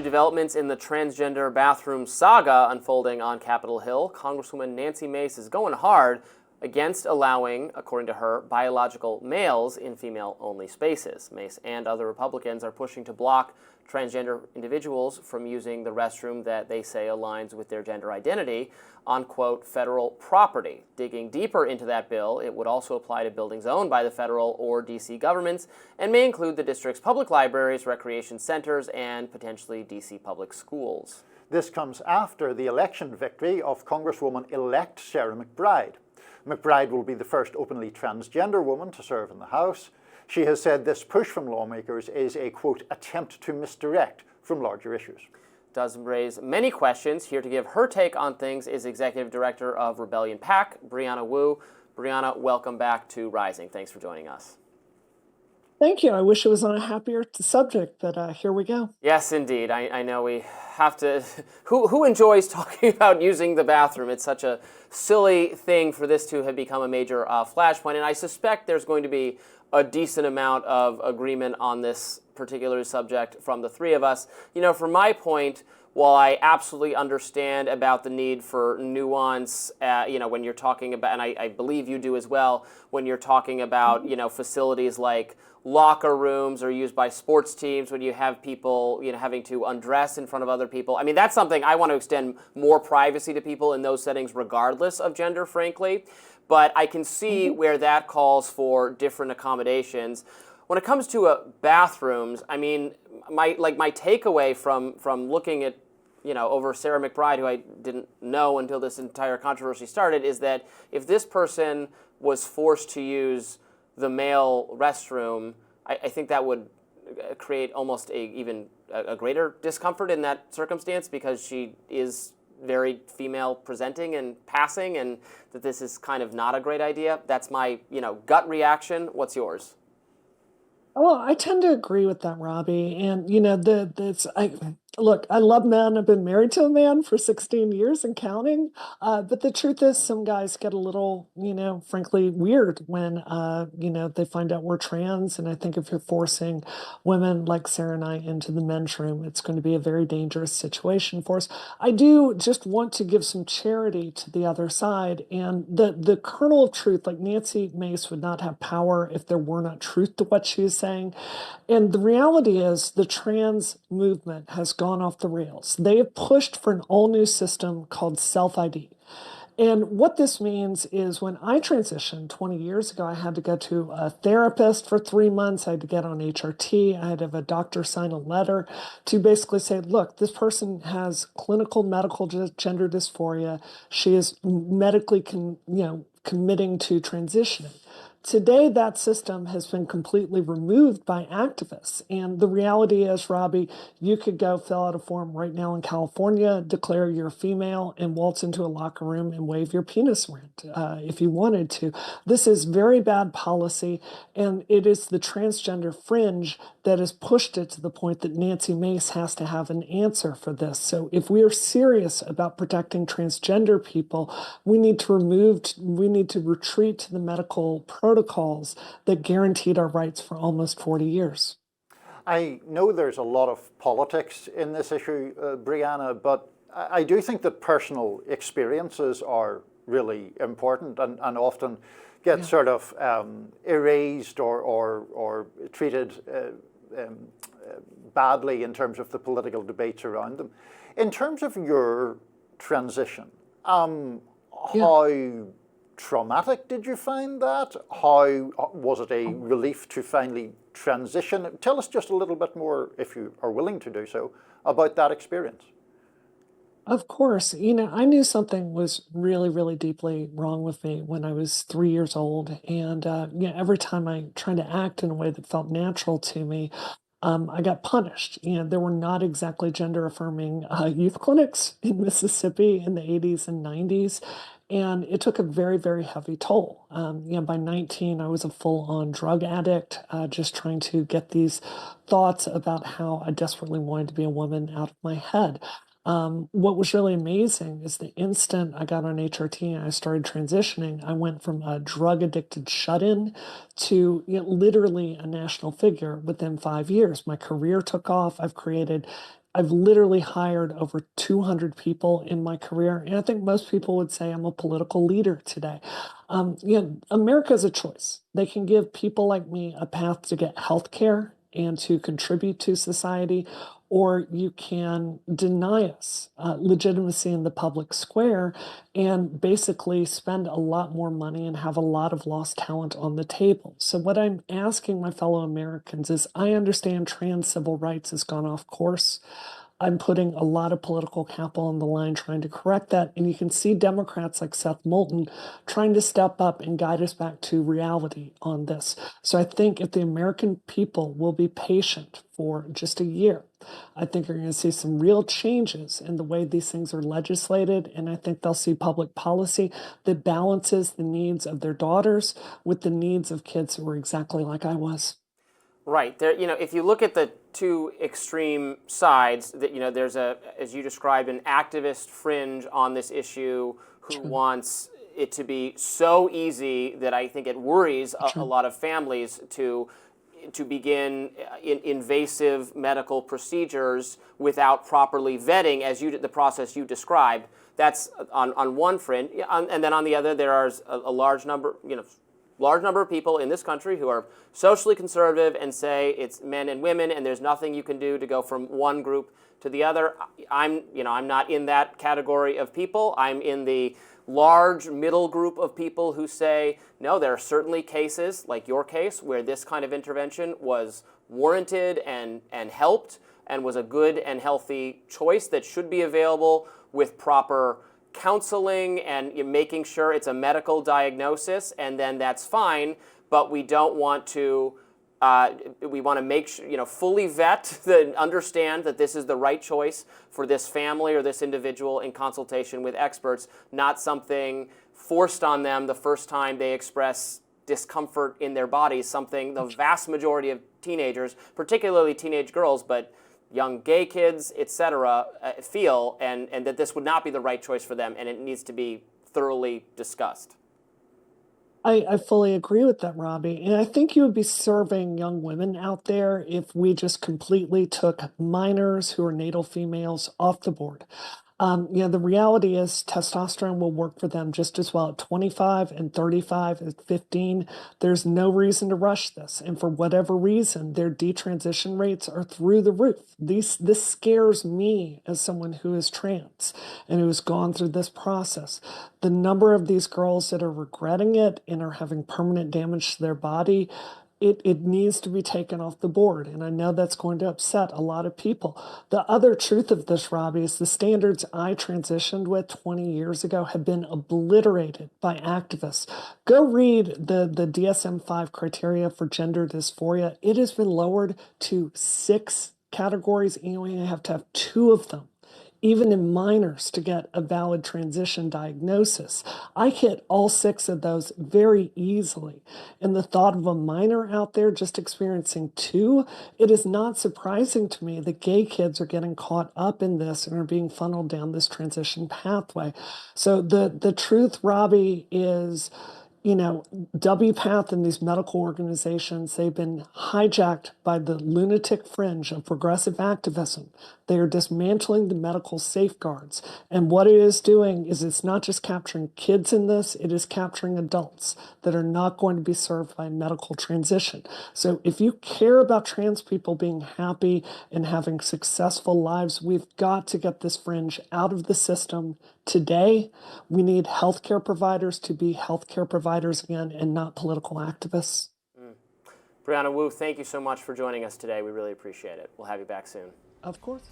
developments in the transgender bathroom saga unfolding on Capitol Hill. Congresswoman Nancy Mace is going hard against allowing, according to her, biological males in female-only spaces. Mace and other Republicans are pushing to block transgender individuals from using the restroom that they say aligns with their gender identity on, quote, federal property. Digging deeper into that bill, it would also apply to buildings owned by the federal or D.C. governments and may include the district's public libraries, recreation centers, and potentially D.C. public schools. This comes after the election victory of Congresswoman-elect Sarah McBride. McBride will be the first openly transgender woman to serve in the House. She has said this push from lawmakers is a, quote, attempt to misdirect from larger issues. Does raise many questions. Here to give her take on things is Executive Director of Rellion PAC, Brianna Wu. Brianna, welcome back to Rising. Thanks for joining us. Thank you. I wish it was on a happier subject, but here we go. Yes, indeed. I know we have to... Who enjoys talking about using the bathroom? It's such a silly thing for this to have become a major flashpoint, and I suspect there's going to be a decent amount of agreement on this particular subject from the three of us. You know, from my point, while I absolutely understand about the need for nuance, when you're talking about, and I believe you do as well, when you're talking about, facilities like locker rooms are used by sports teams, when you have people, having to undress in front of other people. I mean, that's something I want to extend more privacy to people in those settings, regardless of gender, frankly. But I can see where that calls for different accommodations. When it comes to bathrooms, I mean, my takeaway from looking at, over Sarah McBride, who I didn't know until this entire controversy started, is that if this person was forced to use the male restroom, I think that would create almost even a greater discomfort in that circumstance, because she is very female presenting and passing, and that this is kind of not a great idea. That's my, gut reaction. What's yours? Oh, I tend to agree with that, Robbie. And look, I love men. I've been married to a man for 16 years and counting. But the truth is, some guys get a little, frankly, weird when, they find out we're trans. And I think if you're forcing women like Sarah and I into the men's room, it's going to be a very dangerous situation for us. I do just want to give some charity to the other side. And the kernel of truth, like Nancy Mace would not have power if there were not truth to what she is saying. And the reality is the trans movement has gone off the rails. They have pushed for an all-new system called self-ID. And what this means is when I transitioned 20 years ago, I had to go to a therapist for 3 months. I had to get on HRT. I had to have a doctor sign a letter to basically say, look, this person has clinical medical gender dysphoria. She is medically committing to transitioning. Today, that system has been completely removed by activists. And the reality is, Robbie, you could go fill out a form right now in California, declare you're female, and waltz into a locker room and wave your penis around if you wanted to. This is very bad policy, and it is the transgender fringe that has pushed it to the point that Nancy Mace has to have an answer for this. So if we are serious about protecting transgender people, we need to retreat to the medical protocols that guaranteed our rights for almost 40 years. I know there's a lot of politics in this issue, Brianna, but I do think that personal experiences are really important and often get sort of erased or treated badly in terms of the political debates around them. In terms of your transition, how traumatic did you find that? How was it a relief to finally transition? Tell us just a little bit more, if you are willing to do so, about that experience. Of course. I knew something was really, really deeply wrong with me when I was 3 years old. And every time I tried to act in a way that felt natural to me, I got punished. There were not exactly gender-affirming youth clinics in Mississippi in the 80s and 90s. And it took a very, very heavy toll. By 19, I was a full-on drug addict, just trying to get these thoughts about how I desperately wanted to be a woman out of my head. What was really amazing is the instant I got on HRT and I started transitioning, I went from a drug-addicted shut-in to literally a national figure within 5 years. My career took off. I've created I've literally hired over 200 people in my career, and I think most people would say I'm a political leader today. America is a choice. They can give people like me a path to get health care and to contribute to society, or you can deny us legitimacy in the public square and basically spend a lot more money and have a lot of lost talent on the table. So, what I'm asking my fellow Americans is I understand trans civil rights has gone off course. I'm putting a lot of political capital on the line trying to correct that. And you can see Democrats like Seth Moulton trying to step up and guide us back to reality on this. So I think if the American people will be patient for just a year, I think you're going to see some real changes in the way these things are legislated. And I think they'll see public policy that balances the needs of their daughters with the needs of kids who were exactly like I was. Right. There, if you look at the two extreme sides, that there's as you described, an activist fringe on this issue who wants it to be so easy that I think it worries a lot of families to begin invasive medical procedures without properly vetting, as the process you described. That's on one fringe, and then on the other, there are a large number, of people in this country who are socially conservative and say it's men and women and there's nothing you can do to go from one group to the other. I'm not in that category of people. I'm in the large middle group of people who say, no, there are certainly cases like your case where this kind of intervention was warranted and helped and was a good and healthy choice that should be available with proper counseling and making sure it's a medical diagnosis, and then that's fine. But we don't want to. We want to make sure, fully vet understand that this is the right choice for this family or this individual in consultation with experts, not something forced on them the first time they express discomfort in their bodies. Something the vast majority of teenagers, particularly teenage girls, but young gay kids, etc., feel, and that this would not be the right choice for them, and it needs to be thoroughly discussed. I fully agree with that, Robbie. And I think you would be serving young women out there if we just completely took minors who are natal females off the board. The reality is testosterone will work for them just as well at 25 and 35 and 15. There's no reason to rush this. And for whatever reason, their detransition rates are through the roof. This scares me as someone who is trans and who has gone through this process. The number of these girls that are regretting it and are having permanent damage to their body, it needs to be taken off the board. And I know that's going to upset a lot of people. The other truth of this, Robbie, is the standards I transitioned with 20 years ago have been obliterated by activists. Go read the DSM-5 criteria for gender dysphoria. It has been lowered to 6 categories, and you only have to have 2 of them even in minors to get a valid transition diagnosis. I hit all 6 of those very easily. And the thought of a minor out there just experiencing 2, it is not surprising to me that gay kids are getting caught up in this and are being funneled down this transition pathway. So the truth, Robbie, is WPATH and these medical organizations, they've been hijacked by the lunatic fringe of progressive activism. They are dismantling the medical safeguards. And what it is doing is it's not just capturing kids in this, it is capturing adults that are not going to be served by medical transition. So if you care about trans people being happy and having successful lives, we've got to get this fringe out of the system today. We need healthcare providers to be healthcare providers again and not political activists. Brianna Wu, thank you so much for joining us today. We really appreciate it. We'll have you back soon. Of course.